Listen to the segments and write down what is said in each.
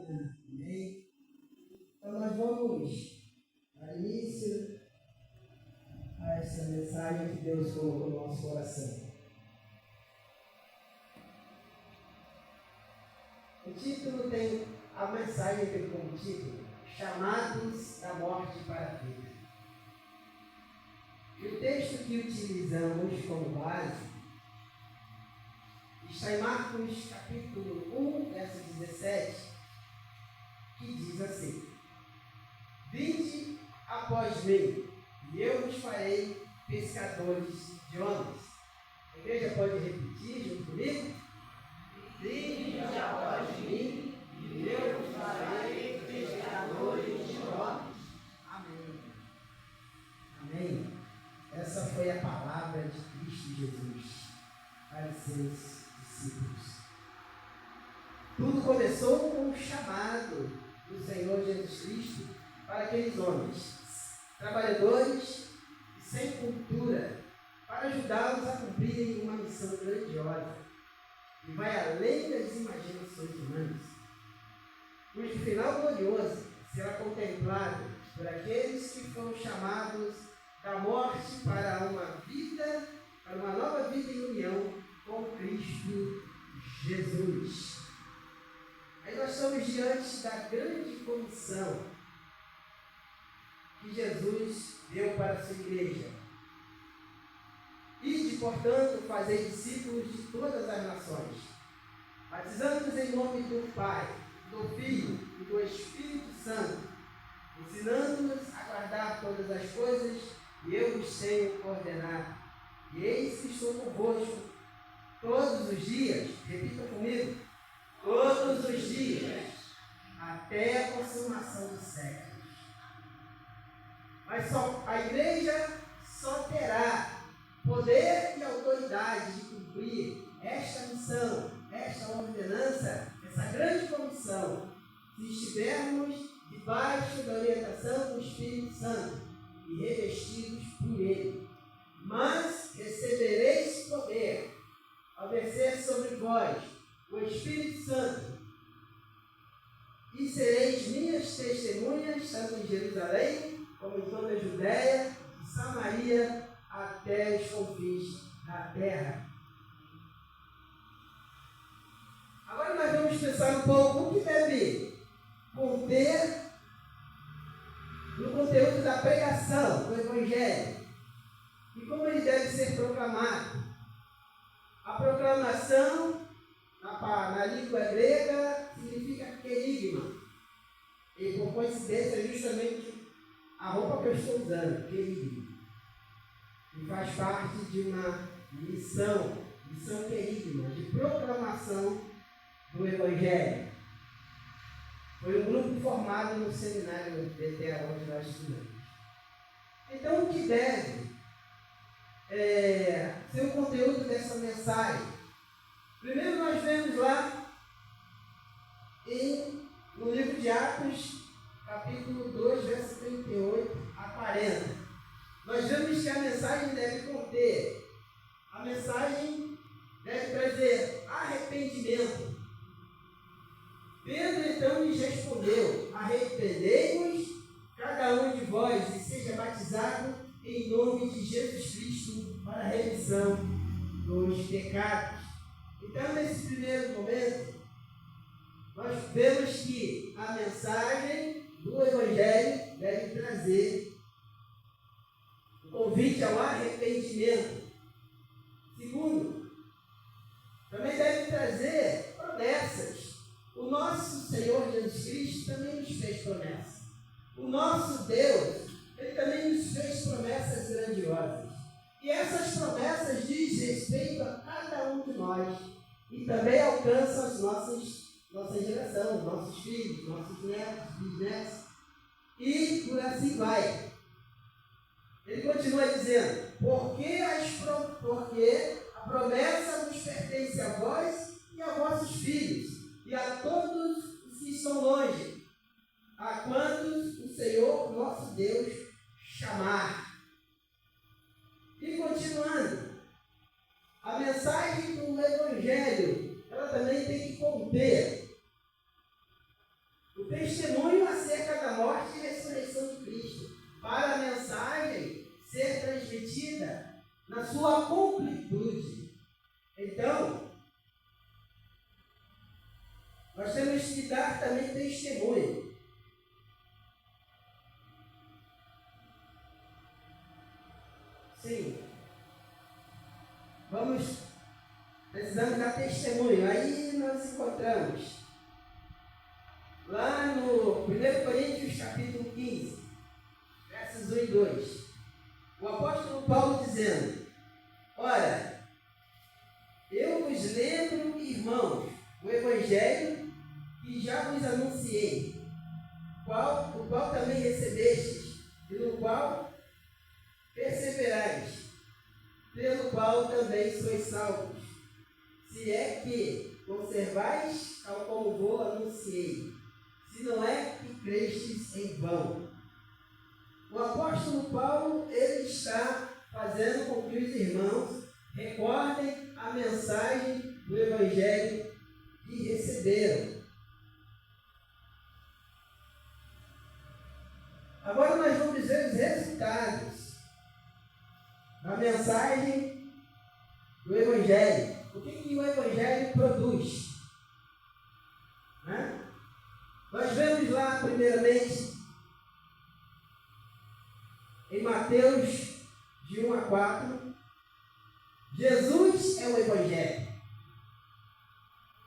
Amém? Então nós vamos dar início a essa mensagem que Deus colocou no nosso coração. O título tem, a mensagem tem como título, Chamados da Morte para a Vida. E o texto que utilizamos como base está em Marcos capítulo 1, verso 17, que diz assim: Vinde após mim, e eu vos farei pescadores de homens. A igreja pode repetir junto comigo? Vinde após mim, e eu vos farei pescadores de homens. Amém. Amém. Essa foi a palavra de Cristo Jesus para os seus discípulos. Tudo começou com um chamado do Senhor Jesus Cristo para aqueles homens, trabalhadores e sem cultura, para ajudá-los a cumprirem uma missão grandiosa, que vai além das imaginações humanas, cujo final glorioso será contemplado por aqueles que foram chamados da morte para uma vida, para uma nova vida em união com Cristo Jesus. Aí nós estamos diante da grande comissão que Jesus deu para a sua igreja. Ide, portanto, fazer discípulos de todas as nações, batizando-os em nome do Pai, do Filho e do Espírito Santo, ensinando-os a guardar todas as coisas que eu vos tenho ordenado. E eis que estou convosco todos os dias, repita comigo, todos os dias, até a consumação dos séculos. Mas a igreja só terá poder e autoridade de cumprir esta missão, esta ordenança, essa grande comissão, se estivermos debaixo da orientação do Espírito Santo e revestidos por Ele. Mas recebereis poder ao descer sobre vós o Espírito Santo, e sereis minhas testemunhas, tanto em Jerusalém, como em toda a Judéia e Samaria, até os confins da terra. Agora nós vamos pensar um pouco o que deve conter no conteúdo da pregação do Evangelho e como ele deve ser proclamado. A proclamação, na língua grega, significa querigma. E por coincidência é justamente a roupa que eu estou usando, querigma. E faz parte de uma missão querigma, de proclamação do Evangelho. Foi um grupo formado no seminário BTA, onde nós estudamos. Então, o que deve ser o conteúdo dessa mensagem? Primeiro nós vemos lá no livro de Atos, capítulo 2, verso 38 a 40. Nós vemos que a mensagem deve conter, a mensagem deve trazer arrependimento. Pedro então lhes respondeu: arrependei-vos, cada um de vós, e seja batizado em nome de Jesus Cristo para a remissão dos pecados. Então, nesse primeiro momento, nós vemos que a mensagem do Evangelho deve trazer o convite ao arrependimento. Segundo, também deve trazer promessas. O nosso Senhor Jesus Cristo também nos fez promessas. O nosso Deus, Ele também nos fez promessas grandiosas. E essas promessas dizem respeito a cada um de nós e também alcançam as nossa geração, nossos filhos, nossos netos, bisnetos e por assim vai. Ele continua dizendo: porque a promessa nos pertence a vós e a vossos filhos e a todos os que estão longe, a quantos o Senhor nosso Deus chamar. E continuando, a mensagem do Evangelho, ela também tem que conter testemunho acerca da morte e ressurreição de Cristo, para a mensagem ser transmitida na sua completude. Então, nós temos que dar também testemunho. Sim. Precisamos dar testemunho. Aí nós encontramos lá no 1 Coríntios capítulo 15, versos 1 e 2. O apóstolo Paulo dizendo: ora, eu vos lembro, irmãos, o evangelho que já vos anunciei, o qual também recebestes, e no qual perseverais, pelo qual também sois salvos, se é que conservais tal como vos anunciei, se não é que crestes em vão. O apóstolo Paulo, ele está fazendo com que os irmãos recordem a mensagem do evangelho que receberam. Agora nós vamos ver os resultados da mensagem do evangelho. O que o evangelho produz? Né? Nós vemos lá, primeiramente, em Mateus de 1 a 4, Jesus é o evangelho.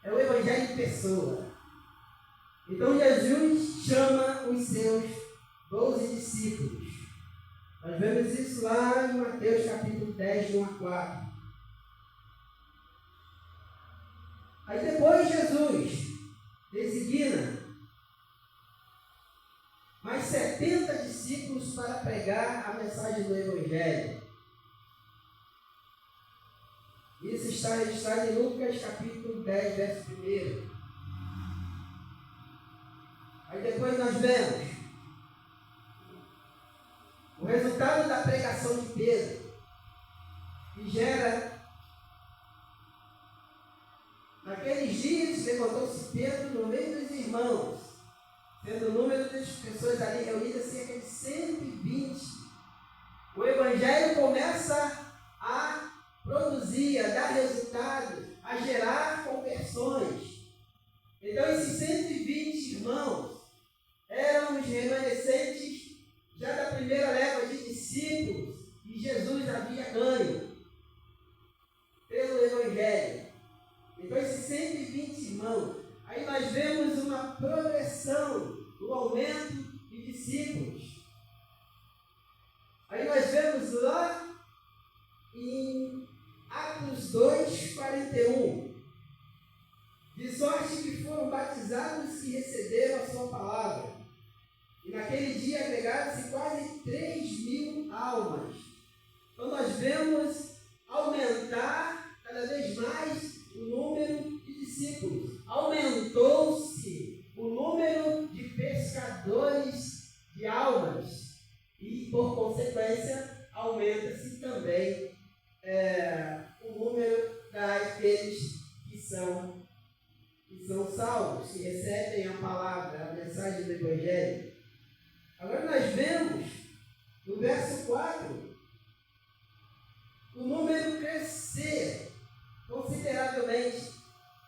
É o evangelho em pessoa. Então Jesus chama os seus 12 discípulos. Nós vemos isso lá em Mateus capítulo 10, de 1 a 4. Aí depois Jesus designa mais 70 discípulos para pregar a mensagem do evangelho. Isso está registrado em Lucas capítulo 10, verso 1. Aí depois nós vemos o resultado da pregação de Pedro, que gera, naqueles dias, levantou-se Pedro no meio dos irmãos, tendo o número das pessoas ali reunidas cerca de 120. O evangelho começa a produzir, a dar resultado, a gerar conversões. Então esses 120 irmãos eram os remanescentes já da primeira leva de discípulos que Jesus havia ganho pelo evangelho. Então esses 120 irmãos, aí nós vemos uma progressão do aumento de discípulos. Aí nós vemos lá em Atos 2, 41, de sorte que foram batizados e receberam a sua palavra. E naquele dia agregaram-se quase 3.000 almas. Então nós vemos aumentar cada vez mais o número de discípulos. Aumentou-se o número de pescadores de almas. E por consequência aumenta-se também o número daqueles que são salvos, que recebem a palavra, a mensagem do evangelho. Agora nós vemos, no verso 4, o número crescer consideravelmente.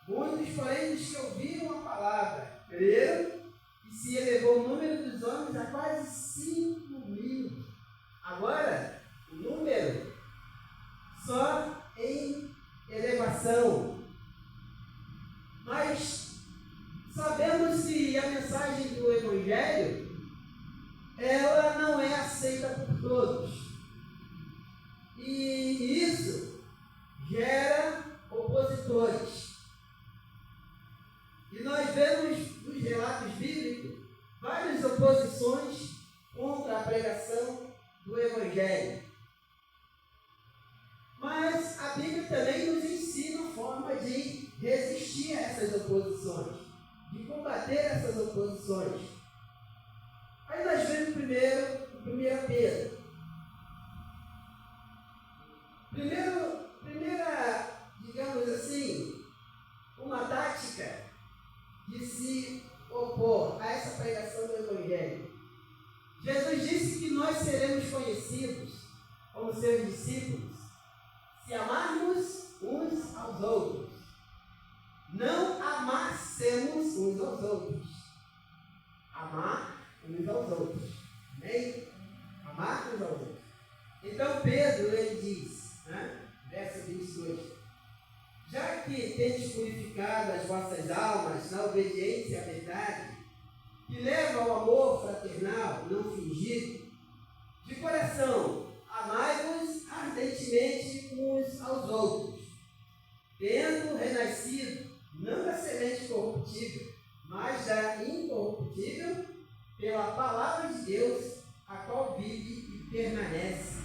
Muitos, porém, dos que ouviram a palavra, creram, e se elevou o número dos homens a quase 5.000. Agora, o número só em elevação. Mas sabemos que a mensagem do evangelho, ela não é aceita por todos. E isso gera opositores. E nós vemos nos relatos bíblicos várias oposições contra a pregação do evangelho. Mas a Bíblia também nos ensina a forma de resistir a essas oposições, de combater essas oposições. Aí nós vemos primeiro o 1 Pedro. Primeira, digamos assim, uma tática de se opor a essa pregação do Evangelho. Jesus disse que nós seremos conhecidos como seus discípulos se amarmos uns aos outros. Não amássemos uns aos outros. Amar uns aos outros. Amém? Amar uns aos outros. Então Pedro, ele diz, verso 22, já que tendes purificado as vossas almas na obediência à verdade, que leva ao amor fraternal, não fingido, de coração, amai-vos ardentemente uns aos outros, tendo renascido, não da semente corruptível, mas da incorruptível, pela palavra de Deus, a qual vive e permanece.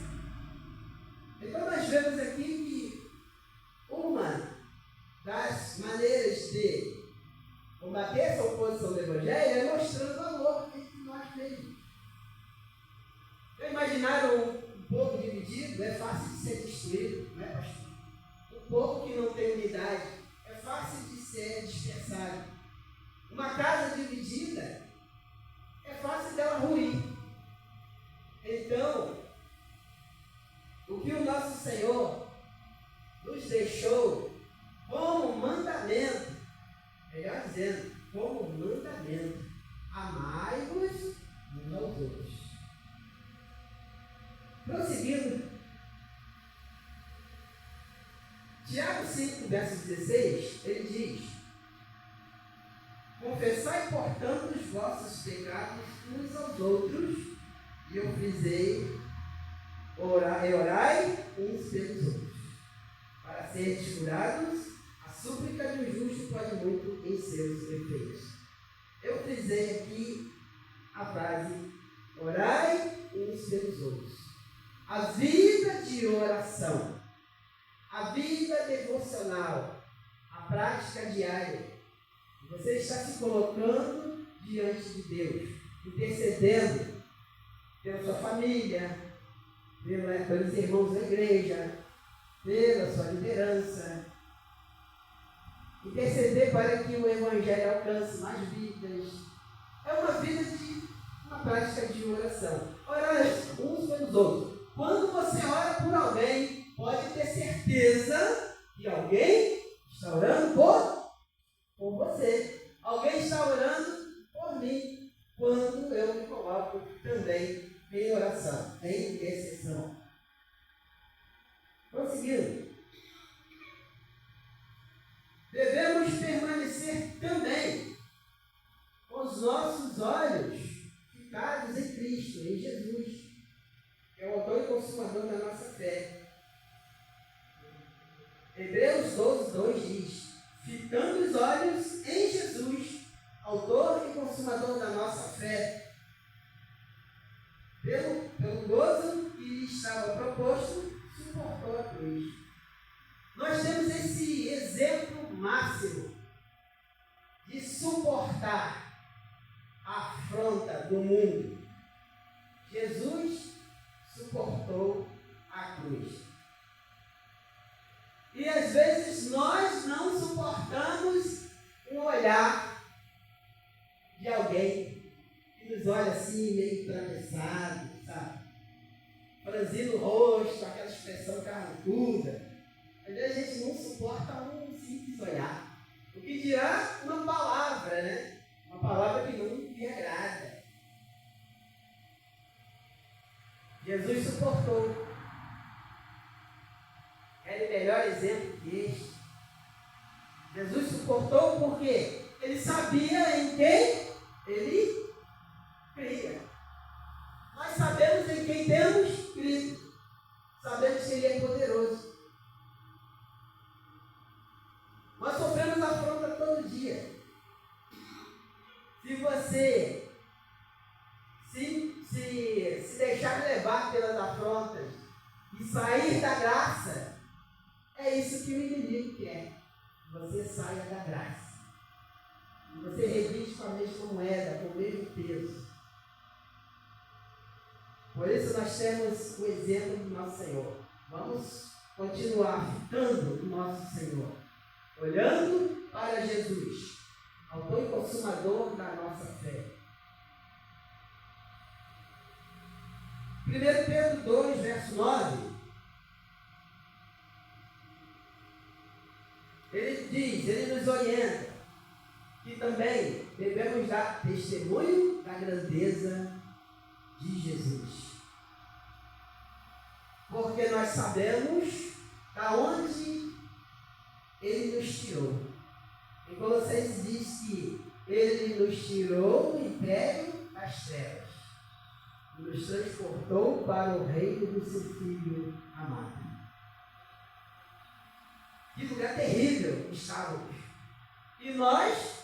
Então nós vemos aqui que uma das maneiras de combater essa oposição do Evangelho é mostrando o amor entre nós mesmos. Já imaginaram um povo dividido? É fácil de ser destruído, não é, pastor? Um povo que não tem unidade é fácil de ser dispersado. Uma casa dividida é fácil dela ruir. Então, o que o nosso Senhor nos deixou como mandamento, melhor dizendo, como mandamento, amai-vos uns aos outros. Prosseguindo, Tiago 5, verso 16, ele diz: confessai, portanto, os vossos pecados uns aos outros, e eu frisei, orai uns pelos outros, para serem curados. A súplica de um justo pode muito em seus efeitos. Eu frisei aqui a frase, orai uns pelos outros. A vida de oração, a vida devocional, a prática diária, você está se colocando diante de Deus, intercedendo pela sua família, pelos irmãos da igreja, pela sua liderança, interceder para que o Evangelho alcance mais vidas. É uma vida de uma prática de oração. Orar uns pelos outros. Quando você ora por alguém, pode ter certeza que alguém está orando por você. Alguém está orando por mim quando eu me coloco também em oração, em intercessão. Prosseguindo. Devemos permanecer também com os nossos olhos ficados em Cristo, em Jesus, que é o autor e consumador da nossa fé. Hebreus 12, 2 diz: fitando os olhos em Jesus, autor e consumador da nossa fé, pelo gozo que lhe estava proposto, suportou a cruz. Nós temos esse exemplo máximo de suportar a afronta do mundo. Jesus suportou a cruz. E às vezes nós não suportamos um olhar de alguém que nos olha assim, meio atravessado, sabe? Franzindo o rosto, aquela expressão carrancuda. Às vezes a gente não suporta um simples olhar. O que dirá uma palavra, né? Uma palavra que não me agrada. Jesus suportou. Era o melhor exemplo que este. Jesus suportou porque ele sabia em quem ele cria. Nós sabemos em quem temos crido. Sabemos que ele é poderoso. Nós sofremos afronta todo dia. Se você se deixar levar pelas afrontas e sair da graça, é isso que o inimigo quer. Você saia da graça. E você reviste com a mesma moeda, com o mesmo peso. Por isso nós temos o exemplo do nosso Senhor. Vamos continuar ficando do nosso Senhor. Olhando para Jesus, autor e consumador da nossa fé. 1 Pedro 2, verso 9, ele diz, ele nos orienta que também devemos dar testemunho da grandeza de Jesus. Porque nós sabemos da onde ele nos tirou. Em Colossenses diz que ele nos tirou do império das trevas e nos transportou para o reino do seu Filho amado. Que lugar terrível estávamos. E nós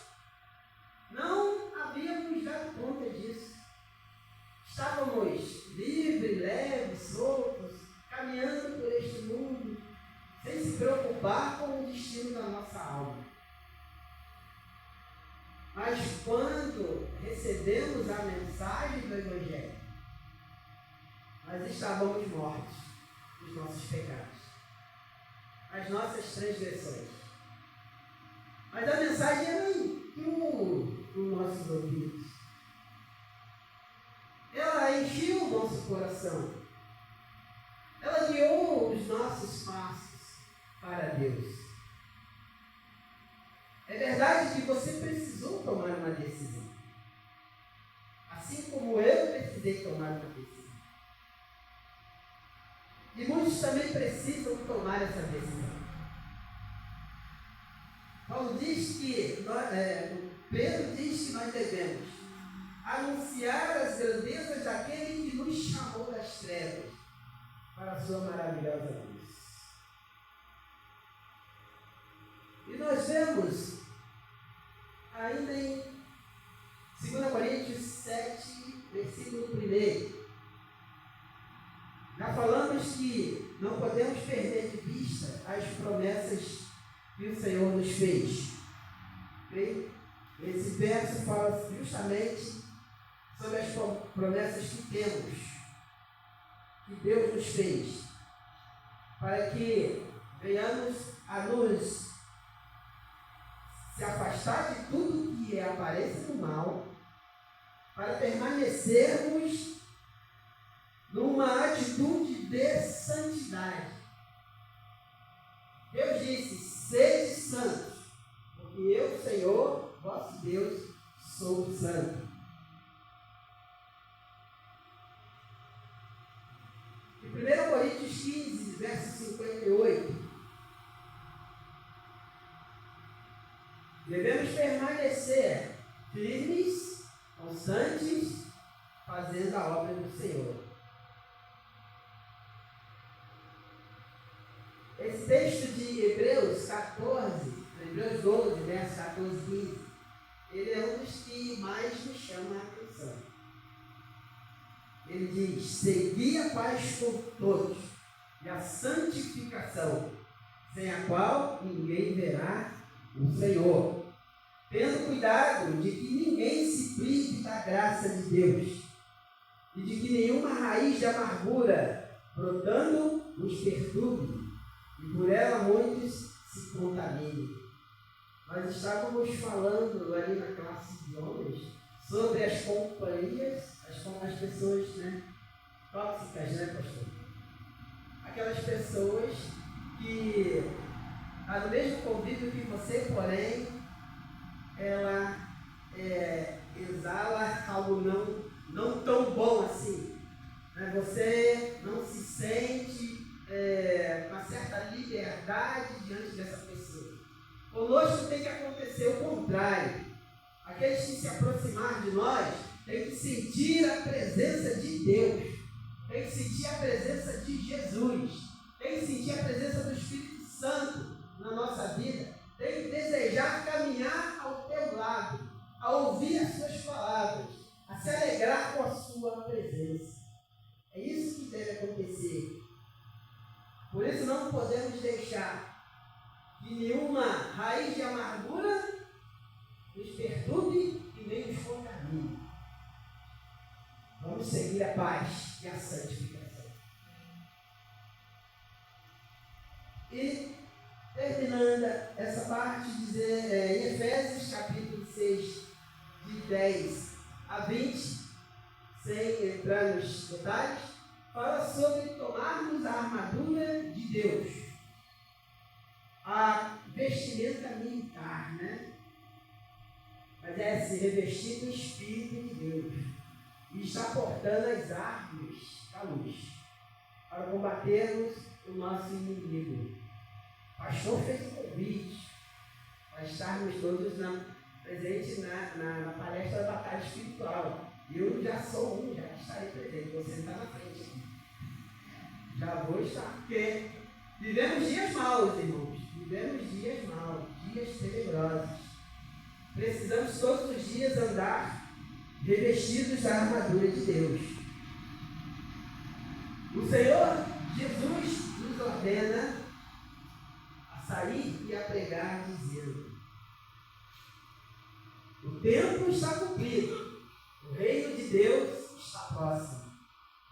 não havíamos dado conta disso. Estávamos livres, leves, soltos, caminhando por este mundo, sem se preocupar com o destino da nossa alma. Mas quando recebemos a mensagem do Evangelho, nós estávamos mortos dos nossos pecados, as nossas transgressões. Mas a mensagem ela entrou nos nossos ouvidos. Ela encheu o nosso coração. Ela guiou os nossos passos para Deus. É verdade que você precisou tomar uma decisão. Assim como eu precisei tomar uma decisão. E muitos também precisam tomar essa decisão. Paulo diz que, Pedro diz que nós devemos anunciar as grandezas daquele que nos chamou das trevas para a sua maravilhosa luz. E nós vemos ainda em 2 Coríntios 7, versículo 1. Já falamos que não podemos perder de vista as promessas que o Senhor nos fez. Okay? Esse verso fala justamente sobre as promessas que temos, que Deus nos fez, para que venhamos a nos se afastar de tudo que é aparência do mal, para permanecermos numa atitude de santidade. Deus disse: sede santos, porque eu, Senhor, vosso Deus, sou santo. Em 1 Coríntios 15, verso 58, devemos permanecer firmes, constantes, fazendo a obra do Senhor. Esse texto de Hebreus 14, Hebreus 12, verso 14 e 15, ele é um dos que mais nos chama a atenção. Ele diz: segui a paz com todos e a santificação, sem a qual ninguém verá o Senhor, tendo cuidado de que ninguém se prive da graça de Deus e de que nenhuma raiz de amargura brotando os perturbe e por ela muitos se contaminem. Nós estávamos falando ali na classe de homens sobre as companhias, as pessoas, né, tóxicas, né, pastor? Aquelas pessoas que está no mesmo convívio que você, porém, ela exala algo não tão bom assim. Você não se sente uma certa liberdade diante dessa pessoa. Conosco tem que acontecer o contrário. Aqueles que se aproximar de nós têm que sentir a presença de Deus, tem que sentir a presença de Jesus, tem que sentir a presença do Espírito Santo na nossa vida, tem que desejar caminhar ao teu lado, a ouvir as suas palavras, a se alegrar com a sua presença. É isso que deve acontecer. Por isso não podemos deixar que nenhuma raiz de amargura nos perturbe e nem nos contamine. Vamos seguir a paz e a santificação. E terminando essa parte, dizer em Efésios capítulo 6, de 10 a 20, sem entrar nos detalhes, fala sobre tomarmos a armadura de Deus, a vestimenta militar, né? Mas é se revestir do Espírito de Deus e estar portando as armas da luz para combatermos o nosso inimigo. O pastor fez um convite para estarmos todos presentes na palestra da batalha espiritual. Eu já sou já estarei presente, você está na frente aqui. Já vou estar, porque vivemos dias maus, irmãos. Vivemos dias maus, dias tenebrosos. Precisamos todos os dias andar revestidos da armadura de Deus. O Senhor Jesus nos ordena a sair e a pregar, dizendo: o tempo está cumprido, o reino de Deus está próximo.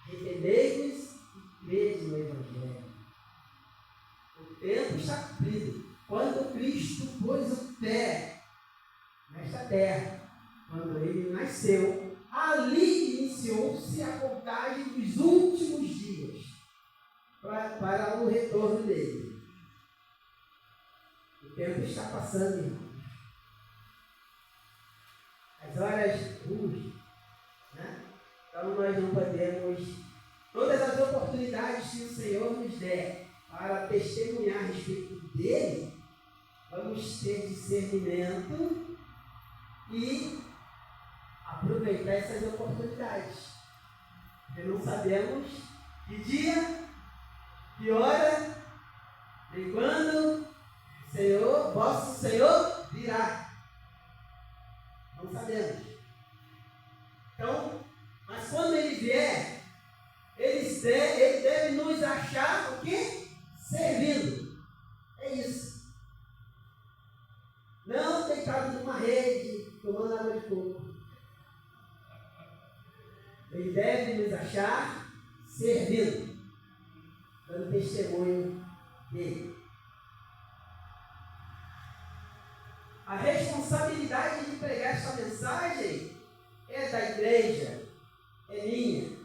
Arrependei-vos e crede no Evangelho. O tempo está cumprido. Quando Cristo pôs o pé nesta terra, quando ele nasceu, ali iniciou-se a contagem dos últimos dias para o retorno dele. O tempo está passando, irmãos. As horas ruins, né? Então nós não podemos, todas as oportunidades que o Senhor nos der para testemunhar a respeito dele, vamos ter discernimento e aproveitar essas oportunidades. Porque não sabemos que dia, que hora, nem quando o Senhor, vosso Senhor, virá. Não sabemos. Então, mas quando ele vier, ele deve nos achar o quê? Servindo. É isso. Não deitado numa rede, tomando água de coco. Ele deve nos achar servindo, dando testemunho dele. A responsabilidade de pregar esta mensagem é da igreja, é minha,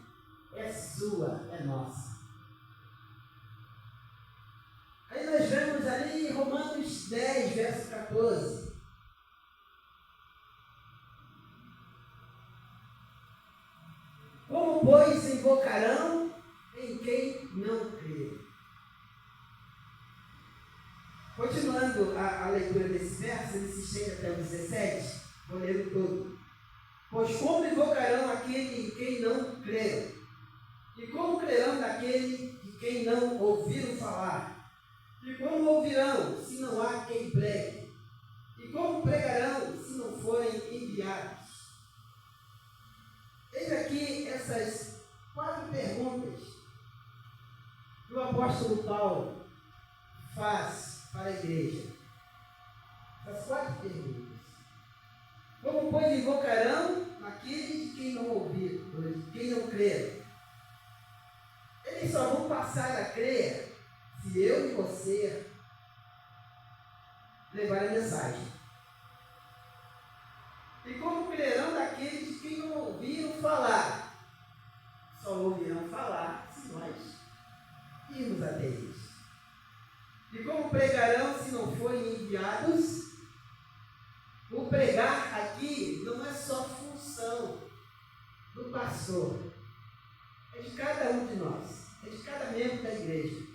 é sua, é nossa. Aí nós vemos ali em Romanos 10, verso 14. Como, pois, invocarão em quem não crê? Continuando a leitura desse verso, ele se estende até o 17, vou ler o todo. Pois como invocarão aquele em quem não creram? E como crerão daquele de quem não ouviram falar? E como ouvirão, se não há quem pregue? E como pregarão, se não forem enviados? Eis aqui essas 4 perguntas que o apóstolo Paulo faz para a igreja. Essas 4 perguntas. Como, pois, invocarão aquele de quem não ouviram, de quem não creram? Eles só vão passar a crer se eu e você levar a mensagem. E como crerão daqueles de quem não ouviram falar? Só ouvirão falar se nós irmos até eles. E como pregarão se não forem enviados? O pregar aqui não é só função do pastor, é de cada um de nós, é de cada membro da igreja.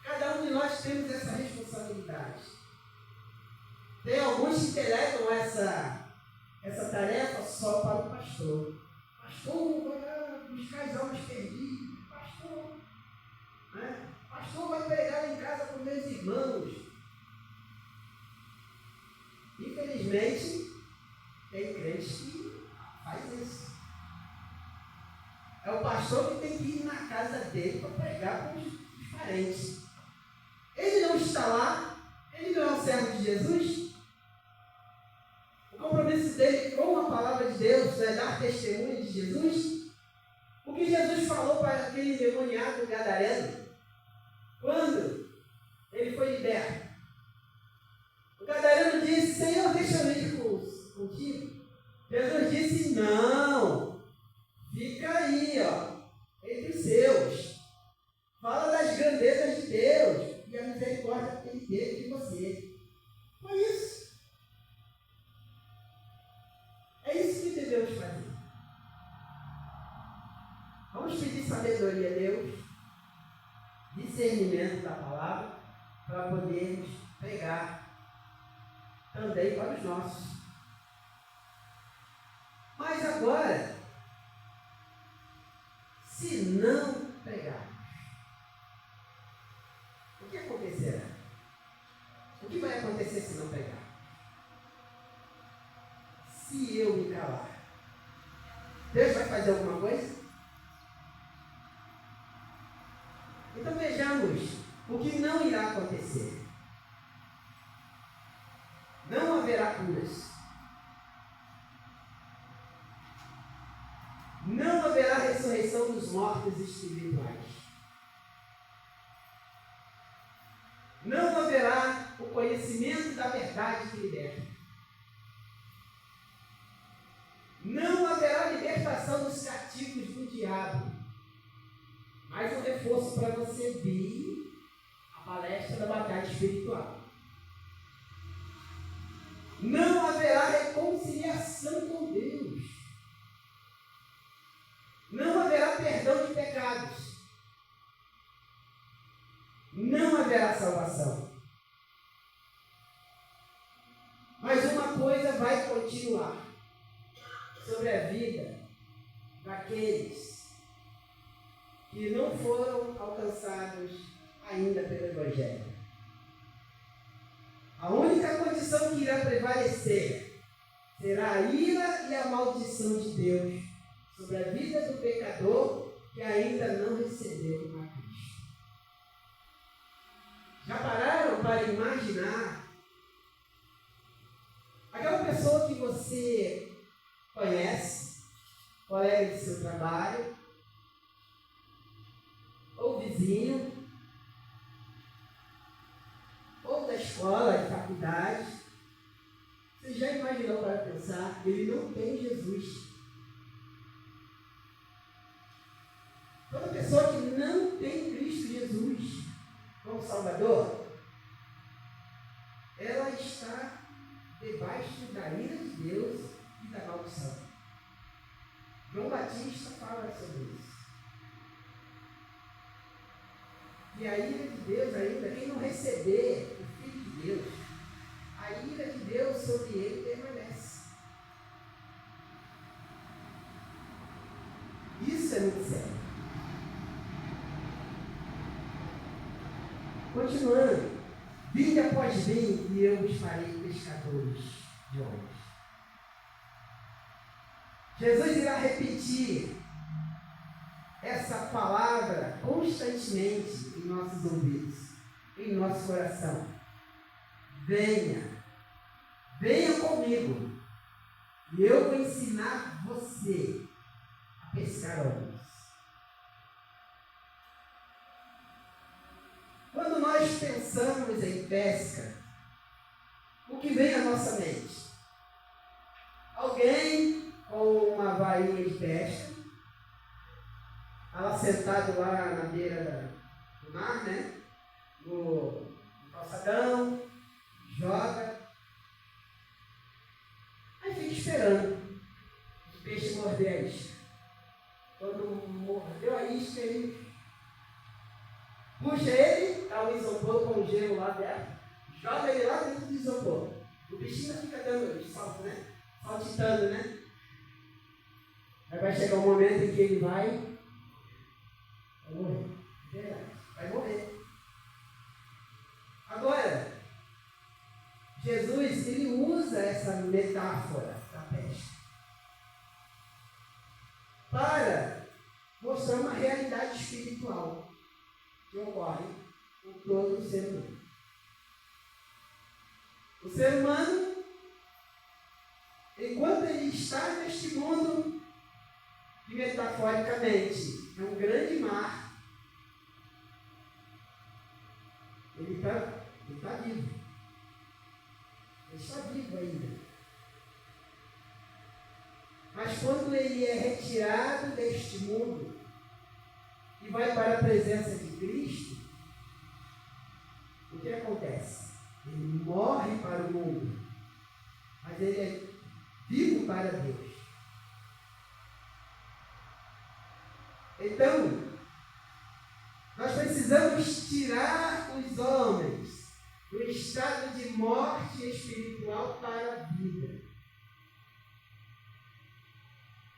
Cada um de nós temos essa responsabilidade. Tem alguns que delegam essa tarefa só para o pastor. Pastor, vai buscar as almas perdidas. Pastor, né? Pastor, vai pregar em casa com meus irmãos. Infelizmente, tem crente que faz isso. É o pastor que tem que ir na casa dele para pregar com os parentes. Ele não está lá, ele não é um servo de Jesus. O compromisso dele com a palavra de Deus é dar testemunho de Jesus. O que Jesus falou para aquele endemoniado gadareno, quando ele foi liberto? O gadareno disse: Senhor, deixa eu ir contigo. Jesus disse: não, fica aí, ó. devemos fazer? Vamos pedir sabedoria a Deus, discernimento da palavra, para podermos pregar também para os nossos. Mas agora, se não pregarmos, o que acontecerá? O que vai acontecer se não pregar? Se eu me calar, Deus vai fazer alguma coisa? Então vejamos o que não irá acontecer. Não haverá curas. Não haverá ressurreição dos mortos espirituais. Não haverá o conhecimento da verdade que liberta. Não haverá libertação dos cativos do diabo. Mais um reforço para você vir à palestra da batalha espiritual. Não haverá reconciliação com Deus. Não haverá perdão de pecados. Não haverá salvação. Mas uma coisa vai continuar sobre a vida daqueles que não foram alcançados ainda pelo Evangelho. A única condição que irá prevalecer será a ira e a maldição de Deus sobre a vida do pecador que ainda não recebeu a Cristo. Já pararam para imaginar aquela pessoa que você conhece, colega de seu trabalho, ou vizinho, ou da escola, de faculdade? Você já imaginou para pensar? Ele não tem Jesus. Toda pessoa que não tem Cristo Jesus como Salvador, ela está debaixo da ira de Deus e da maldição. João Batista fala sobre isso. E a ira de Deus ainda, quem não receber o Filho de Deus, a ira de Deus sobre ele permanece. Isso é muito sério. Continuando, vinde após mim e eu vos farei pescadores de homens. Jesus irá repetir essa palavra constantemente em nossos ouvidos, em nosso coração. Venha comigo e eu vou ensinar você a pescar homens. Quando nós pensamos em pesca, o que vem à nossa mente? Alguém com uma varinha de pesca, ela sentado lá na beira do mar, né? No calçadão, joga, aí fica esperando o peixe morder a isca. Quando mordeu a isca, ele puxa ele, dá um isopor com gelo lá dentro, joga ele lá dentro do isopor. O bichinho fica dando salto, né? Saltitando, né? Aí vai chegar um momento em que ele vai morrer. Verdade, vai morrer. Agora, Jesus, ele usa essa metáfora da pesca para mostrar uma realidade espiritual que ocorre com todo o ser humano. O ser humano, enquanto ele está neste mundo, que metaforicamente é um grande mar, ele está vivo. Ele está vivo ainda. Mas quando ele é retirado deste mundo e vai para a presença de Cristo, o que acontece? Ele morre para o mundo, mas ele é vivo para Deus. Então, nós precisamos tirar os homens do estado de morte espiritual para a vida.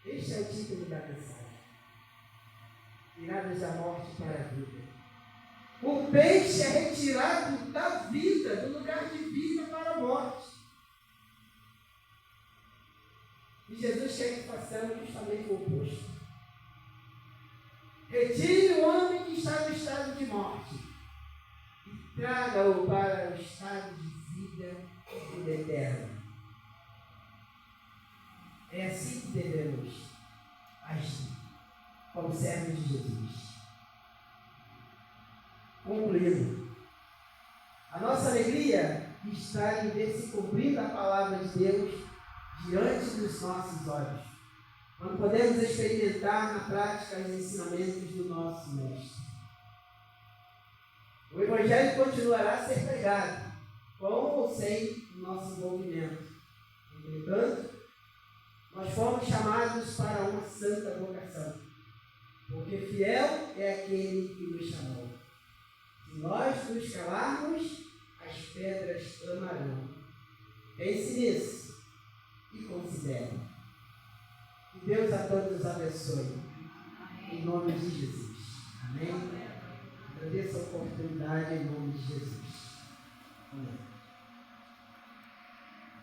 Este é o título da mensagem. Tirados da morte para a vida. O peixe é retirado da vida, do lugar de vida para a morte. E Jesus quer que façamos justamente o oposto. Retire o homem que está no estado de morte e traga-o para o estado de vida e vida eterna. É assim que devemos agir, como servos de Jesus. Concluindo, a nossa alegria está em ver se cumprindo a palavra de Deus diante dos nossos olhos, quando podemos experimentar na prática os ensinamentos do nosso Mestre. O Evangelho continuará a ser pregado, com ou sem o nosso envolvimento. Entretanto, nós fomos chamados para uma santa vocação, porque fiel é aquele que nos chamou. Se nós nos calarmos, as pedras clamarão. Pense nisso e considere. Que Deus a todos abençoe. Em nome de Jesus. Amém? Agradeço a oportunidade em nome de Jesus. Amém.